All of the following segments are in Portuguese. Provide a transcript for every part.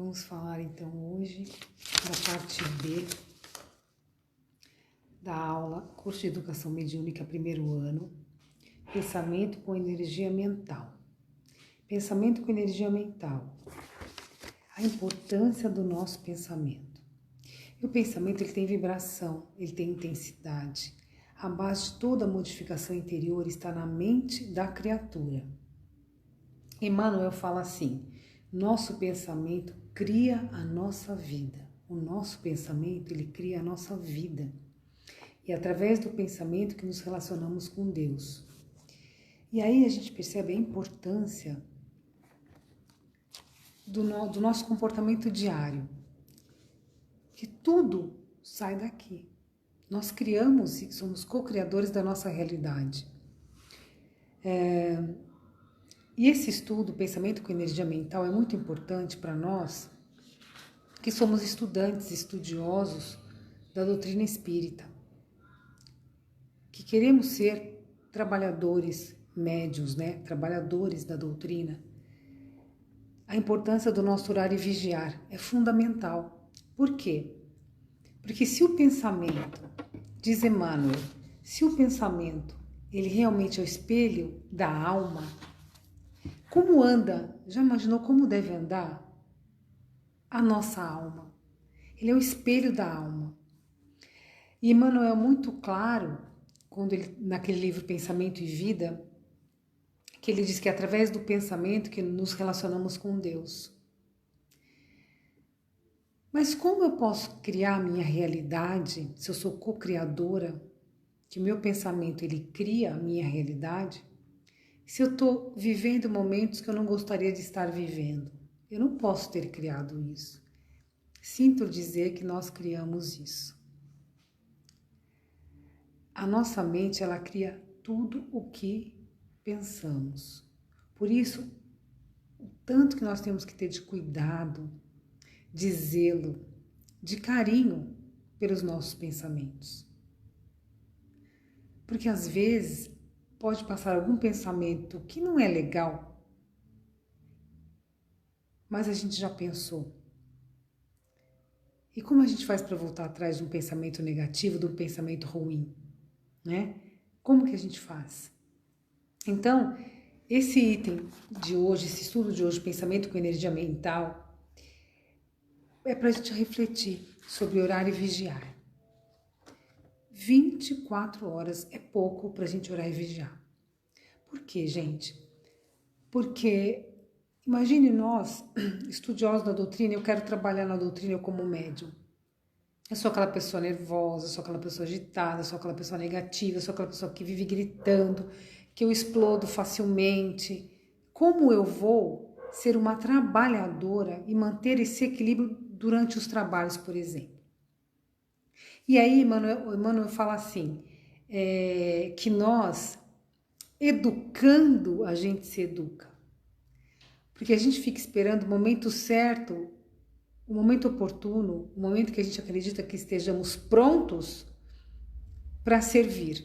Vamos falar então hoje da parte B da aula Curso de Educação Mediúnica, primeiro ano, Pensamento com Energia Mental. Pensamento com energia mental. A importância do nosso pensamento. E o pensamento ele tem vibração, ele tem intensidade. A base de toda a modificação interior está na mente da criatura. Emmanuel fala assim: nosso pensamento cria a nossa vida. O nosso pensamento, ele cria a nossa vida. E é através do pensamento que nos relacionamos com Deus. E aí a gente percebe a importância do nosso comportamento diário. Que tudo sai daqui. Nós criamos e somos co-criadores da nossa realidade. E esse estudo, pensamento com energia mental, é muito importante para nós que somos estudantes, estudiosos da doutrina espírita, que queremos ser trabalhadores médiuns, trabalhadores da doutrina. A importância do nosso orar e vigiar é fundamental. Por quê? Porque se o pensamento, diz Emmanuel, se o pensamento ele realmente é o espelho da alma, como anda? Já imaginou como deve andar a nossa alma? Ele é o espelho da alma. E Emmanuel é muito claro, quando ele, naquele livro Pensamento e Vida, que ele diz que é através do pensamento que nos relacionamos com Deus. Mas como eu posso criar a minha realidade, se eu sou co-criadora, que o meu pensamento ele cria a minha realidade, se eu estou vivendo momentos que eu não gostaria de estar vivendo? Eu não posso ter criado isso. Sinto dizer que nós criamos isso. A nossa mente, ela cria tudo o que pensamos. Por isso, o tanto que nós temos que ter de cuidado, de zelo, de carinho pelos nossos pensamentos. Porque às vezes pode passar algum pensamento que não é legal, mas a gente já pensou. E como a gente faz para voltar atrás de um pensamento negativo, de um pensamento ruim? Como que a gente faz? Então, esse item de hoje, esse estudo de hoje, pensamento com energia mental, é para a gente refletir sobre orar e vigiar. 24 horas é pouco para a gente orar e vigiar. Por quê, gente? Porque imagine nós, estudiosos da doutrina, eu quero trabalhar na doutrina como médium. Eu sou aquela pessoa nervosa, eu sou aquela pessoa agitada, eu sou aquela pessoa negativa, eu sou aquela pessoa que vive gritando, que eu explodo facilmente. Como eu vou ser uma trabalhadora e manter esse equilíbrio durante os trabalhos, por exemplo? E aí Emmanuel fala assim, que nós, educando, a gente se educa. Porque a gente fica esperando o momento certo, o momento oportuno, o momento que a gente acredita que estejamos prontos para servir,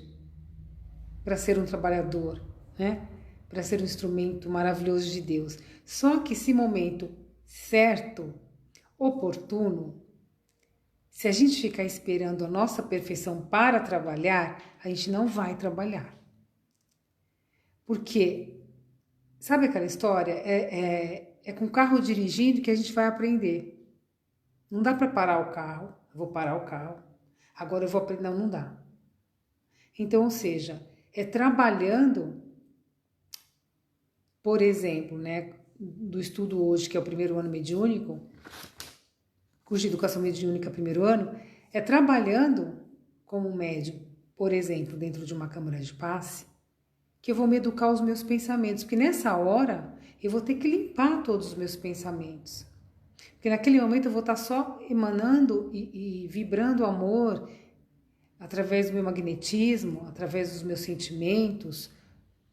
para ser um trabalhador, para ser um instrumento maravilhoso de Deus. Só que esse momento certo, oportuno, se a gente ficar esperando a nossa perfeição para trabalhar, a gente não vai trabalhar. Porque, sabe aquela história? É com o carro dirigindo que a gente vai aprender. Não dá para parar o carro. Eu vou parar o carro. Agora eu vou aprender. Não dá. Então, ou seja, é trabalhando, por exemplo, do estudo hoje, que é o primeiro ano mediúnico, curso de educação mediúnica primeiro ano, é trabalhando como médium, por exemplo, dentro de uma câmara de passe, que eu vou me educar os meus pensamentos, porque nessa hora eu vou ter que limpar todos os meus pensamentos. Porque naquele momento eu vou estar só emanando e vibrando amor através do meu magnetismo, através dos meus sentimentos,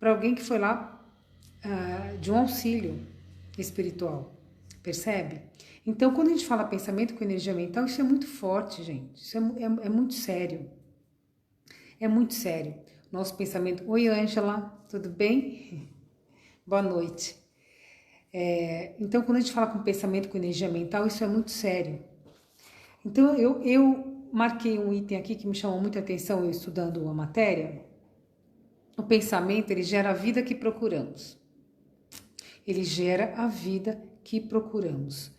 para alguém que foi lá de um auxílio espiritual. Percebe? Então, quando a gente fala pensamento com energia mental, isso é muito forte, gente. Isso é muito sério. É muito sério. Nosso pensamento... Oi, Ângela, tudo bem? Boa noite. Então, quando a gente fala com pensamento, com energia mental, isso é muito sério. Então, eu marquei um item aqui que me chamou muita atenção, eu estudando a matéria. O pensamento, ele gera a vida que procuramos. Ele gera a vida que procuramos.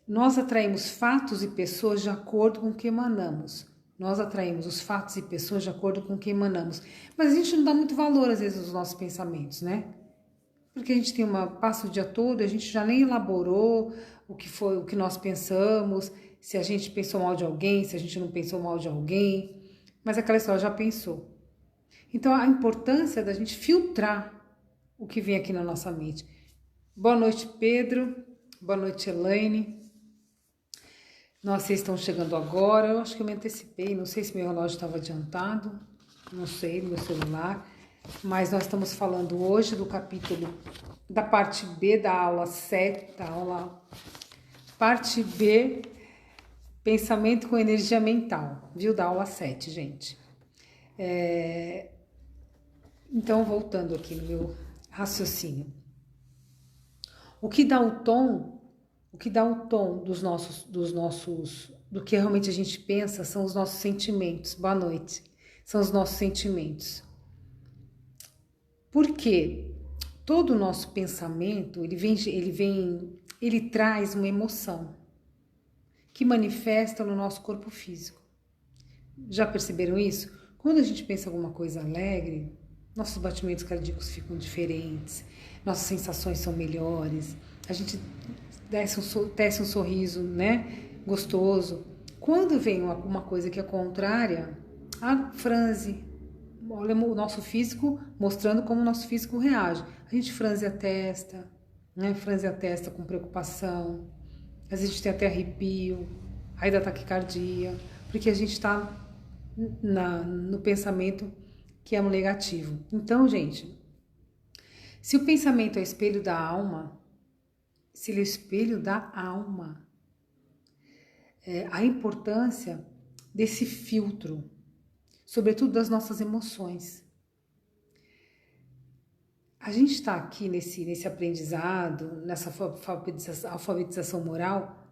Nós atraímos fatos e pessoas de acordo com o que emanamos. Nós atraímos os fatos e pessoas de acordo com o que emanamos. Mas a gente não dá muito valor, às vezes, aos nossos pensamentos, né? Porque a gente passa o dia todo, a gente já nem elaborou o que nós pensamos, se a gente pensou mal de alguém, se a gente não pensou mal de alguém. Mas aquela história já pensou. Então, a importância da gente filtrar o que vem aqui na nossa mente. Boa noite, Pedro. Boa noite, Elaine. Nossa, vocês estão chegando agora. Eu acho que eu me antecipei. Não sei se meu relógio estava adiantado. Não sei, no meu celular. Mas nós estamos falando hoje do capítulo, da parte B da aula 7, parte B, pensamento com energia mental, viu? Da aula 7, gente. Então, voltando aqui no meu raciocínio. O que dá o tom do que realmente a gente pensa são os nossos sentimentos. Boa noite. São os nossos sentimentos. Porque todo o nosso pensamento, ele traz uma emoção que manifesta no nosso corpo físico. Já perceberam isso? Quando a gente pensa alguma coisa alegre, nossos batimentos cardíacos ficam diferentes, nossas sensações são melhores, a gente tece um sorriso, né, gostoso. Quando vem uma coisa que é contrária, a franze. Olha o nosso físico, mostrando como o nosso físico reage. A gente franze a testa, né? Franze a testa com preocupação. Às vezes a gente tem até arrepio, aí dá taquicardia, porque a gente está no pensamento que é um negativo. Então, gente, se o pensamento é o espelho da alma, se ele é o espelho da alma, a importância desse filtro, sobretudo das nossas emoções. A gente está aqui nesse aprendizado, nessa alfabetização moral,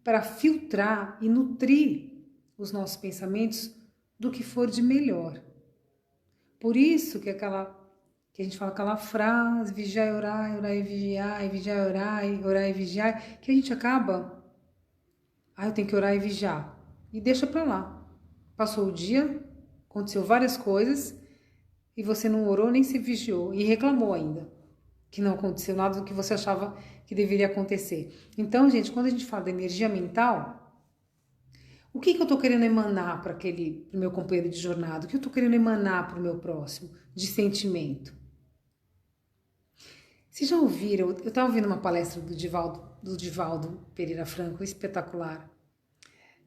para filtrar e nutrir os nossos pensamentos do que for de melhor. Por isso que a gente fala aquela frase, vigiai, orai, orai, vigiai, vigiai, orai, vigiai, que a gente acaba, eu tenho que orar e vigiar, e deixa para lá. Passou o dia, aconteceu várias coisas e você não orou nem se vigiou e reclamou ainda que não aconteceu nada do que você achava que deveria acontecer. Então, gente, quando a gente fala da energia mental, o que eu estou querendo emanar para o meu companheiro de jornada? O que eu estou querendo emanar para o meu próximo de sentimento? Vocês já ouviram? Eu estava ouvindo uma palestra do Divaldo Pereira Franco, espetacular.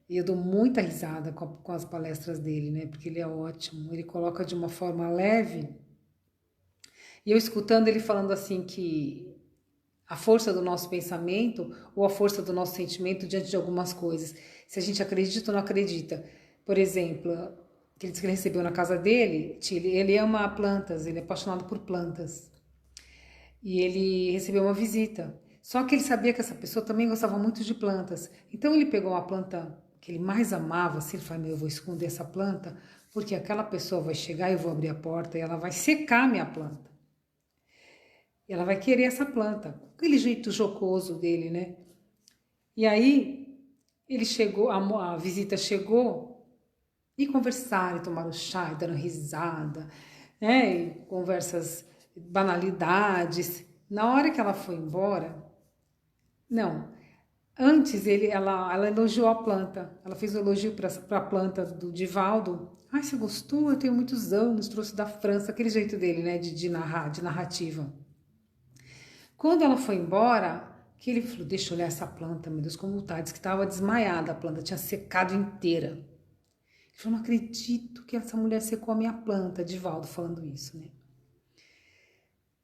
E eu dou muita risada com as palestras dele, né? Porque ele é ótimo, ele coloca de uma forma leve. E eu escutando ele falando assim que a força do nosso pensamento ou a força do nosso sentimento diante de algumas coisas, se a gente acredita ou não acredita. Por exemplo, que ele disse que ele recebeu na casa dele, ele ama plantas, ele é apaixonado por plantas. E ele recebeu uma visita. Só que ele sabia que essa pessoa também gostava muito de plantas. Então ele pegou uma planta que ele mais amava, assim, ele falou, eu vou esconder essa planta, porque aquela pessoa vai chegar e eu vou abrir a porta e ela vai secar minha planta. E ela vai querer essa planta. Aquele jeito jocoso dele, né? E aí, ele chegou, a visita chegou e conversaram, e tomaram chá, e deram risada, né? E conversas, banalidades. Na hora que ela foi embora, antes ela elogiou a planta, ela fez um elogio para a planta do Divaldo. Ai, você gostou? Eu tenho muitos anos, trouxe da França, aquele jeito dele, né, de narrativa. Quando ela foi embora, que ele falou, deixa eu olhar essa planta, meu Deus, como tá, disse que estava desmaiada, a planta tinha secado inteira. Ele falou, não acredito que essa mulher secou a minha planta, Divaldo falando isso, né.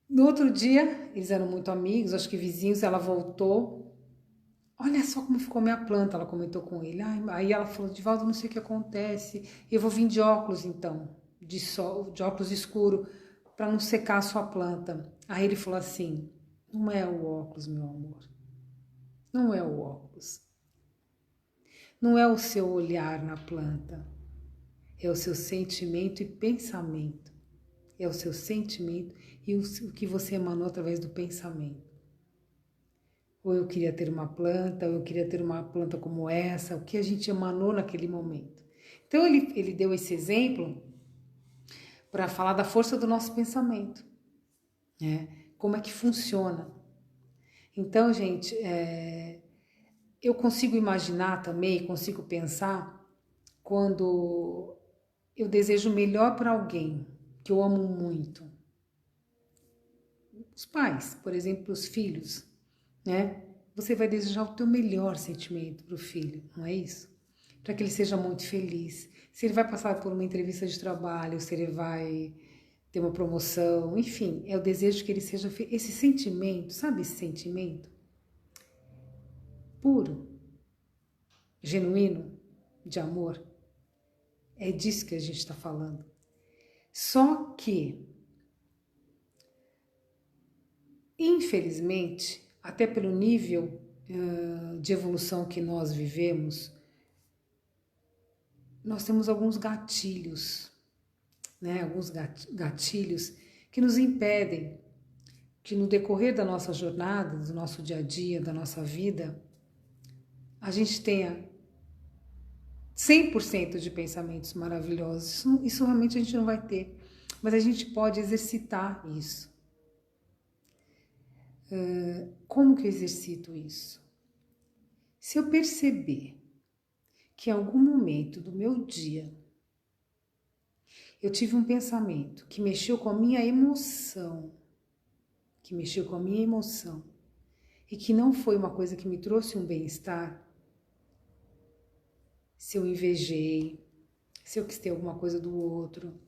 No outro dia, eles eram muito amigos, acho que vizinhos, ela voltou. Olha só como ficou minha planta, ela comentou com ele. Aí ela falou, Divaldo, não sei o que acontece, eu vou vir de óculos então, de óculos escuro, para não secar a sua planta. Aí ele falou assim, Não é o óculos, meu amor. Não é o óculos. Não é o seu olhar na planta. É o seu sentimento e pensamento. É o seu sentimento e o que você emanou através do pensamento. Ou eu queria ter uma planta, ou eu queria ter uma planta como essa, o que a gente emanou naquele momento. Então ele deu esse exemplo para falar da força do nosso pensamento, né? Como é que funciona. Então, gente, eu consigo imaginar também, consigo pensar quando eu desejo o melhor para alguém que eu amo muito. Os pais, por exemplo, os filhos, né? Você vai desejar o teu melhor sentimento para o filho, não é isso? Para que ele seja muito feliz. Se ele vai passar por uma entrevista de trabalho, se ele vai ter uma promoção, enfim, é o desejo que ele seja feliz. Esse sentimento, sabe esse sentimento? Puro, genuíno, de amor. É disso que a gente está falando. Só que, infelizmente, até pelo nível de evolução que nós vivemos, nós temos alguns gatilhos, né? Alguns gatilhos que nos impedem que no decorrer da nossa jornada, do nosso dia a dia, da nossa vida, a gente tenha 100% de pensamentos maravilhosos. Isso realmente a gente não vai ter, mas a gente pode exercitar isso. Como que eu exercito isso? Se eu perceber que em algum momento do meu dia eu tive um pensamento que mexeu com a minha emoção, e que não foi uma coisa que me trouxe um bem-estar, se eu invejei, se eu quis ter alguma coisa do outro,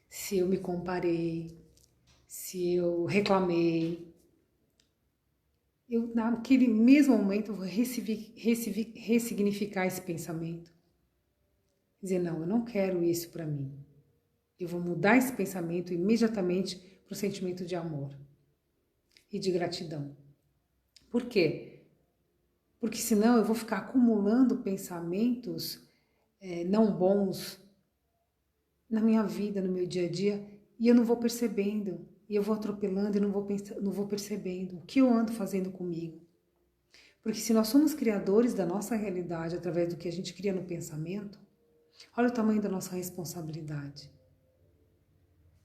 se eu me comparei, se eu reclamei, eu naquele mesmo momento vou ressignificar esse pensamento. Dizer, não, eu não quero isso para mim. Eu vou mudar esse pensamento imediatamente para o sentimento de amor e de gratidão. Por quê? Porque senão eu vou ficar acumulando pensamentos não bons na minha vida, no meu dia a dia, e eu não vou percebendo, e eu vou atropelando e não vou percebendo o que eu ando fazendo comigo. Porque se nós somos criadores da nossa realidade através do que a gente cria no pensamento, olha o tamanho da nossa responsabilidade.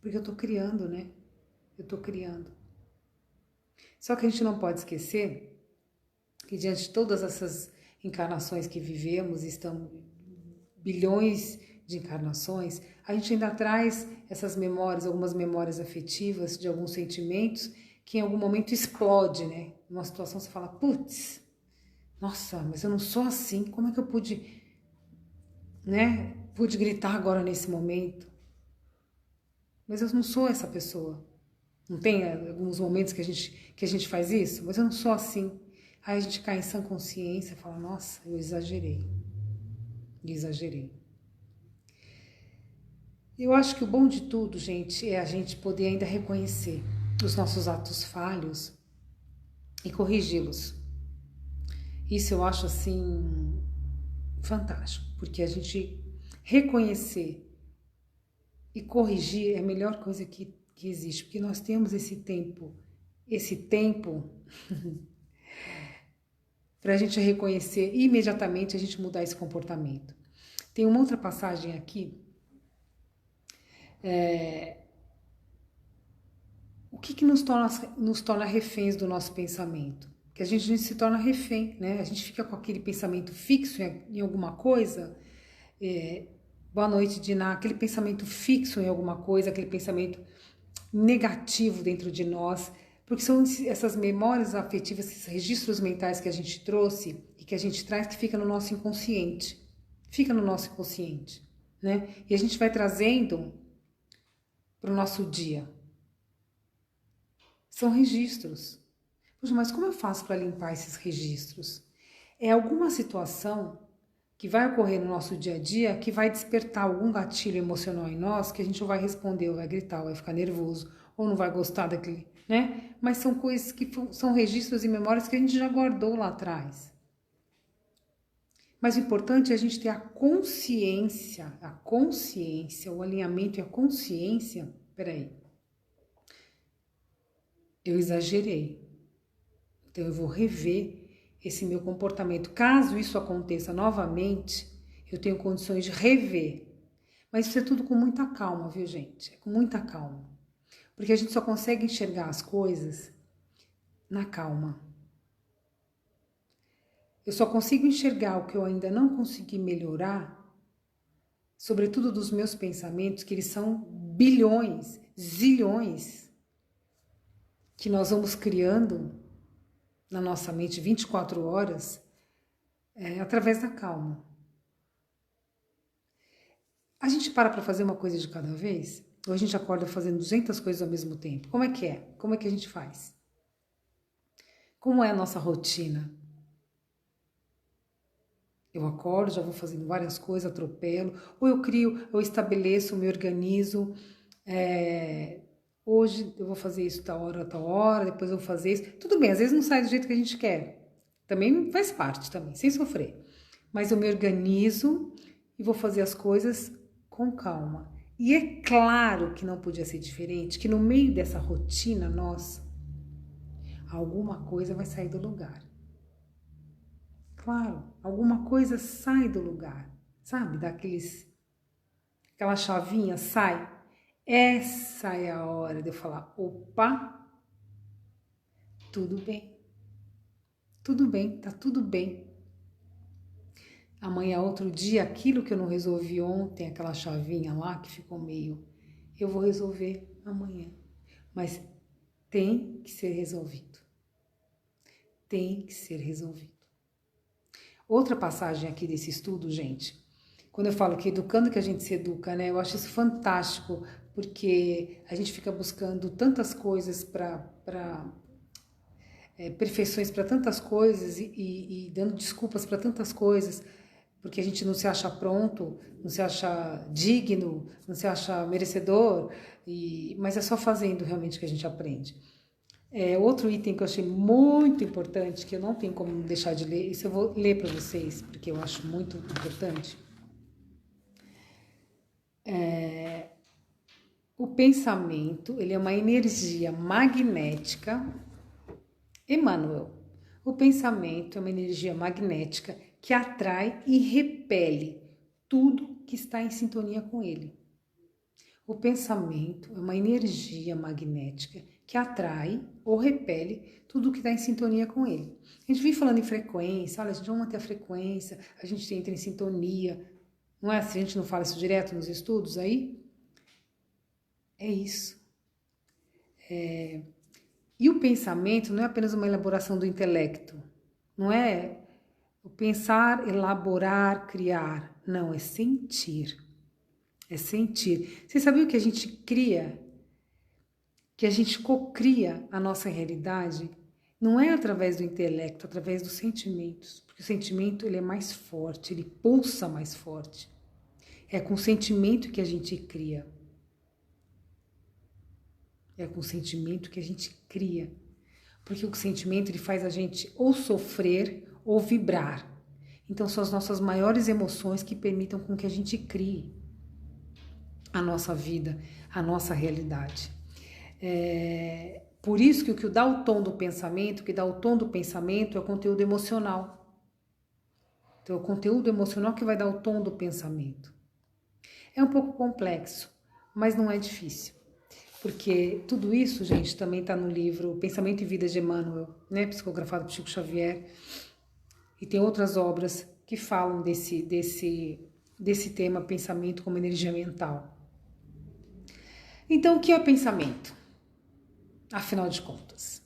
Porque eu estou criando, né? Eu estou criando. Só que a gente não pode esquecer que diante de todas essas encarnações que vivemos, estamos bilhões de encarnações, a gente ainda traz essas memórias, algumas memórias afetivas de alguns sentimentos que em algum momento explode, né? Numa situação você fala, putz, nossa, mas eu não sou assim, como é que eu pude, né? Pude gritar agora nesse momento? Mas eu não sou essa pessoa. Não tem alguns momentos que a gente faz isso? Mas eu não sou assim. Aí a gente cai em sã consciência e fala, nossa, eu exagerei. Eu acho que o bom de tudo, gente, é a gente poder ainda reconhecer os nossos atos falhos e corrigi-los. Isso eu acho, assim, fantástico, porque a gente reconhecer e corrigir é a melhor coisa que existe, porque nós temos esse tempo para a gente reconhecer e imediatamente a gente mudar esse comportamento. Tem uma outra passagem aqui. O que nos torna reféns do nosso pensamento? Que a gente se torna refém, né? A gente fica com aquele pensamento fixo em alguma coisa. Boa noite, Diná. Aquele pensamento fixo em alguma coisa, aquele pensamento negativo dentro de nós, porque são essas memórias afetivas, esses registros mentais que a gente trouxe e que a gente traz que fica no nosso inconsciente. Né? E a gente vai trazendo para o nosso dia. São registros. Poxa, mas como eu faço para limpar esses registros? É alguma situação que vai ocorrer no nosso dia a dia, que vai despertar algum gatilho emocional em nós, que a gente ou vai responder, ou vai gritar, ou vai ficar nervoso, ou não vai gostar daquele, né? Mas são coisas que são registros e memórias que a gente já guardou lá atrás. Mas o importante é a gente ter a consciência, o alinhamento e a consciência. Peraí, eu exagerei. Então eu vou rever esse meu comportamento. Caso isso aconteça novamente, eu tenho condições de rever. Mas isso é tudo com muita calma, viu, gente? É com muita calma. Porque a gente só consegue enxergar as coisas na calma. Eu só consigo enxergar o que eu ainda não consegui melhorar, sobretudo dos meus pensamentos, que eles são bilhões, zilhões, que nós vamos criando na nossa mente 24 horas, através da calma. A gente para fazer uma coisa de cada vez, ou a gente acorda fazendo 200 coisas ao mesmo tempo? Como é que é? Como é que a gente faz? Como é a nossa rotina? Eu acordo, já vou fazendo várias coisas, atropelo, ou eu estabeleço, me organizo, hoje eu vou fazer isso tal hora, depois eu vou fazer isso. Tudo bem, às vezes não sai do jeito que a gente quer. Também faz parte, também, sem sofrer. Mas eu me organizo e vou fazer as coisas com calma. E é claro que não podia ser diferente, que no meio dessa rotina nossa, alguma coisa vai sair do lugar. Claro, alguma coisa sai do lugar, sabe? Aquela chavinha sai. Essa é a hora de eu falar, opa, tudo bem, tá tudo bem. Amanhã, outro dia, aquilo que eu não resolvi ontem, aquela chavinha lá que ficou meio, eu vou resolver amanhã. Mas tem que ser resolvido. Tem que ser resolvido. Outra passagem aqui desse estudo, gente, quando eu falo que educando que a gente se educa, né? Eu acho isso fantástico, porque a gente fica buscando tantas coisas perfeições para tantas coisas e dando desculpas para tantas coisas, porque a gente não se acha pronto, não se acha digno, não se acha merecedor, mas é só fazendo realmente que a gente aprende. Outro item que eu achei muito importante, que eu não tenho como deixar de ler, isso eu vou ler para vocês, porque eu acho muito importante. O pensamento, ele é uma energia magnética. Emmanuel, o pensamento é uma energia magnética que atrai e repele tudo que está em sintonia com ele. O pensamento é uma energia magnética que atrai ou repele tudo que está em sintonia com ele. A gente vem falando em frequência, olha, a gente vai manter a frequência, a gente entra em sintonia. Não é assim? A gente não fala isso direto nos estudos aí? É isso. E o pensamento não é apenas uma elaboração do intelecto. Não é o pensar, elaborar, criar. Não, é sentir. É sentir. Você sabia que a gente cria, que a gente cocria a nossa realidade? Não é através do intelecto, é através dos sentimentos. Porque o sentimento ele é mais forte, ele pulsa mais forte. É com o sentimento que a gente cria. É com o sentimento que a gente cria. Porque o sentimento ele faz a gente ou sofrer ou vibrar. Então são as nossas maiores emoções que permitam com que a gente crie a nossa vida, a nossa realidade. Por isso que o que dá o tom do pensamento, o que dá o tom do pensamento é o conteúdo emocional. Então é o conteúdo emocional que vai dar o tom do pensamento. É um pouco complexo, mas não é difícil. Porque tudo isso, gente, também está no livro Pensamento e Vida de Emmanuel, né, psicografado por Chico Xavier. E tem outras obras que falam desse tema pensamento como energia mental. Então, o que é pensamento? Afinal de contas,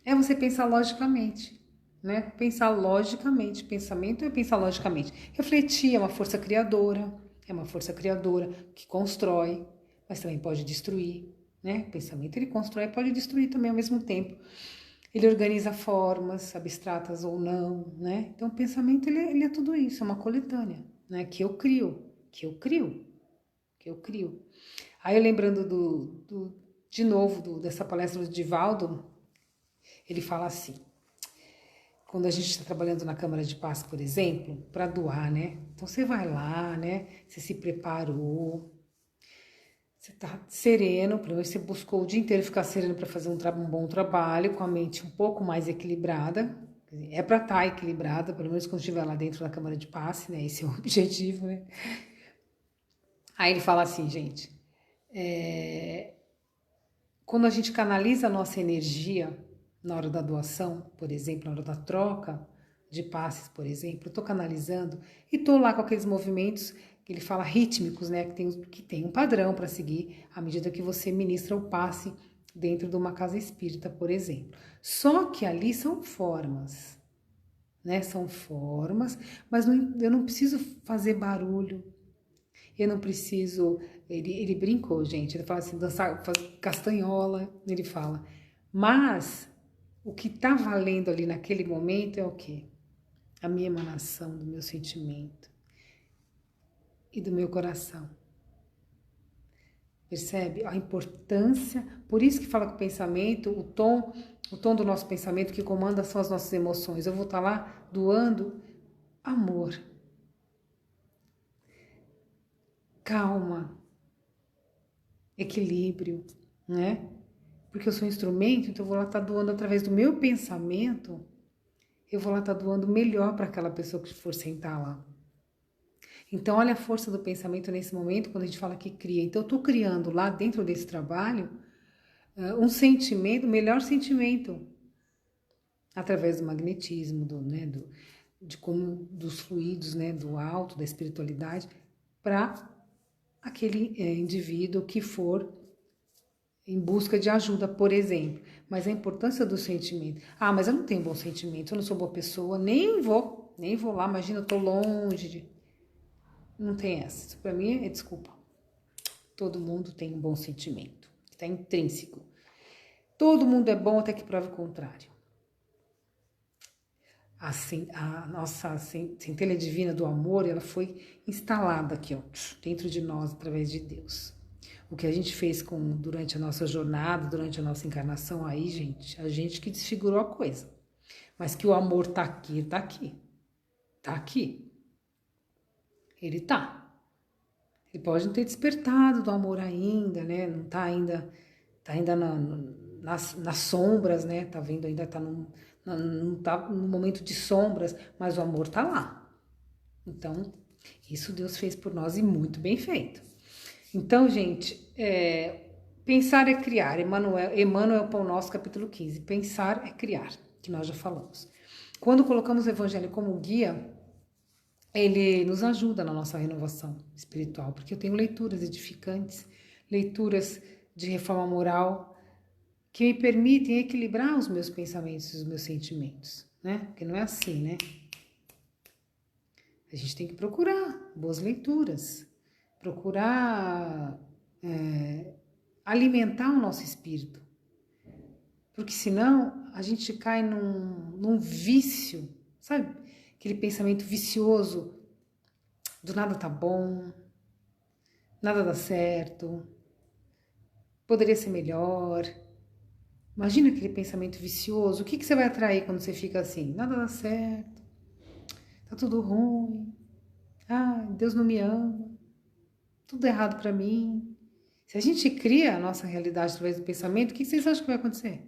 é você pensar logicamente, né? Pensar logicamente. Pensamento é pensar logicamente. Refletir é uma força criadora que constrói, mas também pode destruir, né? O pensamento ele constrói e pode destruir também ao mesmo tempo. Ele organiza formas, abstratas ou não, né? Então o pensamento ele é tudo isso, é uma coletânea, né? Que eu crio, que eu crio, que eu crio. Aí lembrando de novo dessa palestra do Divaldo, ele fala assim, quando a gente está trabalhando na Câmara de Paz, por exemplo, para doar, né? Então você vai lá, né? Você se preparou, você está sereno, primeiro você buscou o dia inteiro ficar sereno para fazer um bom trabalho, com a mente um pouco mais equilibrada. É para estar equilibrada, pelo menos quando estiver lá dentro da Câmara de Passe, né? Esse é o objetivo, né? Aí ele fala assim, gente, quando a gente canaliza a nossa energia na hora da doação, por exemplo, na hora da troca de passes, por exemplo, eu estou canalizando e estou lá com aqueles movimentos que ele fala rítmicos, né, que tem um padrão para seguir à medida que você ministra o passe dentro de uma casa espírita, por exemplo. Só que ali são formas, né, são formas, mas eu não preciso fazer barulho, eu não preciso... Ele brincou, gente, ele fala assim, dançar, castanhola, ele fala, mas o que está valendo ali naquele momento é o quê? A minha emanação do meu sentimento e do meu coração. Percebe? A importância, por isso que fala que o pensamento, o tom do nosso pensamento que comanda são as nossas emoções. Eu vou estar lá doando amor, calma, equilíbrio, né? Porque eu sou um instrumento, então eu vou lá estar doando através do meu pensamento, eu vou lá estar doando melhor para aquela pessoa que for sentar lá. Então, olha a força do pensamento nesse momento, quando a gente fala que cria. Então, eu estou criando lá dentro desse trabalho um sentimento, o melhor sentimento, através do magnetismo, dos fluidos, né, do alto, da espiritualidade, para aquele indivíduo que for em busca de ajuda, por exemplo. Mas a importância do sentimento. Ah, mas eu não tenho bom sentimento, eu não sou boa pessoa, nem vou lá, imagina, eu estou longe de... Não tem essa. Isso para mim é desculpa. Todo mundo tem um bom sentimento. Está intrínseco. Todo mundo é bom até que prove o contrário. Assim, a nossa centelha divina do amor, ela foi instalada aqui, ó, dentro de nós, através de Deus. O que a gente fez durante a nossa jornada, durante a nossa encarnação, aí, gente, a gente que desfigurou a coisa. Mas que o amor tá aqui, tá aqui. Tá aqui. Ele tá. Ele pode não ter despertado do amor ainda, né? Não tá ainda nas sombras, né? Tá vendo, ainda tá não tá no momento de sombras, mas o amor tá lá. Então, isso Deus fez por nós e muito bem feito. Então, gente, pensar é criar. Emmanuel Pão Nosso, capítulo 15. Pensar é criar, que nós já falamos. Quando colocamos o Evangelho como guia, ele nos ajuda na nossa renovação espiritual, porque eu tenho leituras edificantes, leituras de reforma moral, que me permitem equilibrar os meus pensamentos e os meus sentimentos, né? Porque não é assim, né? A gente tem que procurar boas leituras, procurar alimentar o nosso espírito, porque senão a gente cai num vício, sabe? Aquele pensamento vicioso, do nada tá bom, nada dá certo, poderia ser melhor. Imagina aquele pensamento vicioso, o que você vai atrair quando você fica assim? Nada dá certo, tá tudo ruim, Deus não me ama, tudo errado pra mim. Se a gente cria a nossa realidade através do pensamento, o que vocês acham que vai acontecer?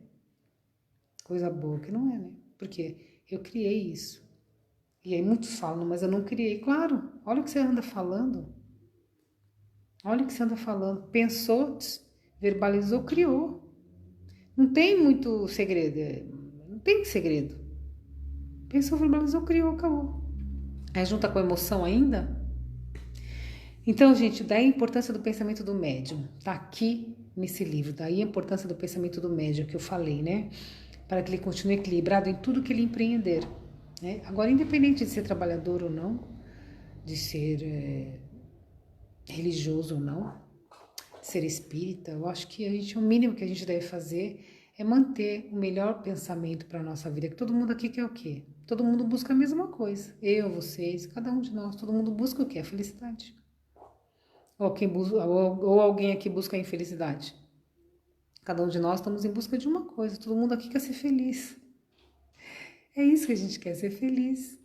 Coisa boa que não é, né? Porque eu criei isso. E aí muitos falam, mas eu não criei. Claro, olha o que você anda falando. Olha o que você anda falando. Pensou, verbalizou, criou. Não tem muito segredo. Não tem segredo. Pensou, verbalizou, criou, acabou. Aí junta com a emoção ainda. Então, gente, daí a importância do pensamento do médium. Tá aqui nesse livro. Daí a importância do pensamento do médium que eu falei, né? Para que ele continue equilibrado em tudo que ele empreender. Né? Agora, independente de ser trabalhador ou não, de ser religioso ou não, de ser espírita, eu acho que o mínimo que a gente deve fazer é manter o melhor pensamento para a nossa vida, que todo mundo aqui quer o quê? Todo mundo busca a mesma coisa. Eu, vocês, cada um de nós, todo mundo busca o quê? A felicidade. Ou alguém aqui busca a infelicidade. Cada um de nós estamos em busca de uma coisa, todo mundo aqui quer ser feliz. É isso que a gente quer, ser feliz.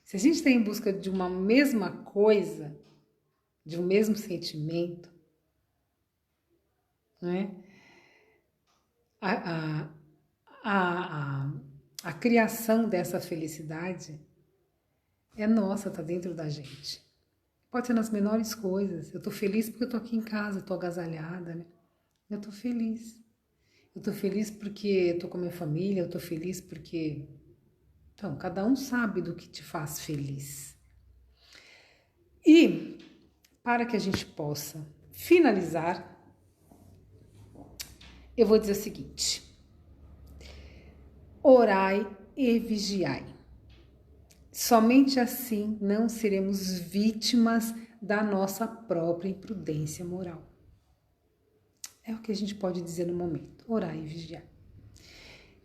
Se a gente está em busca de uma mesma coisa, de um mesmo sentimento, né? A, a criação dessa felicidade é nossa, tá dentro da gente. Pode ser nas menores coisas. Eu tô feliz porque eu tô aqui em casa, tô agasalhada, né? Eu tô feliz. Eu tô feliz porque eu tô com a minha família, eu tô feliz porque... Então, cada um sabe do que te faz feliz. E, para que a gente possa finalizar, eu vou dizer o seguinte: orai e vigiai. Somente assim não seremos vítimas da nossa própria imprudência moral. É o que a gente pode dizer no momento, orai e vigiai.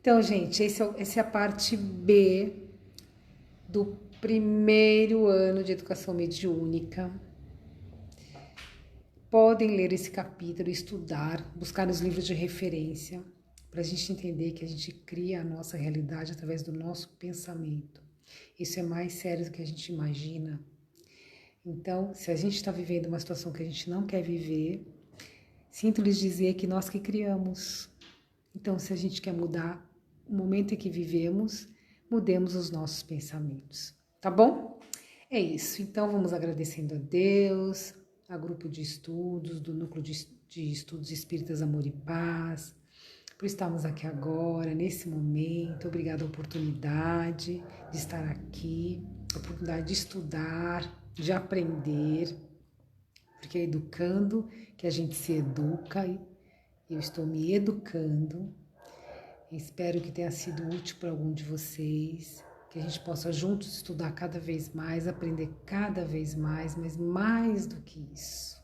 Então, gente, essa é a parte B do primeiro ano de educação mediúnica. Podem ler esse capítulo, estudar, buscar nos livros de referência, para a gente entender que a gente cria a nossa realidade através do nosso pensamento. Isso é mais sério do que a gente imagina. Então, se a gente está vivendo uma situação que a gente não quer viver, sinto lhes dizer que nós que criamos. Então, se a gente quer mudar o momento em que vivemos, mudemos os nossos pensamentos. Tá bom? É isso. Então, vamos agradecendo a Deus, a grupo de estudos, do Núcleo de Estudos Espíritas Amor e Paz, por estarmos aqui agora, nesse momento. Obrigada a oportunidade de estar aqui, a oportunidade de estudar, de aprender, porque é educando que a gente se educa e eu estou me educando. Espero que tenha sido útil para algum de vocês, que a gente possa juntos estudar cada vez mais, aprender cada vez mais, mas mais do que isso,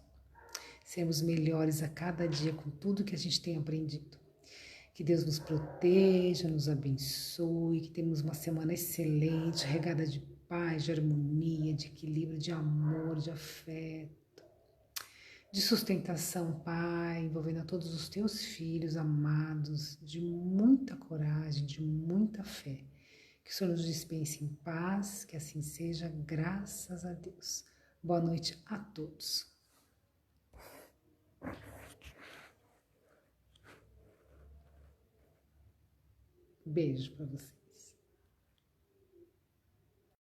sermos melhores a cada dia com tudo que a gente tem aprendido. Que Deus nos proteja, nos abençoe, que tenhamos uma semana excelente, regada de paz, de harmonia, de equilíbrio, de amor, de afeto, de sustentação, Pai, envolvendo a todos os teus filhos amados, de muita coragem, de muita fé. Que o Senhor nos dispense em paz, que assim seja, graças a Deus. Boa noite a todos. Beijo para você.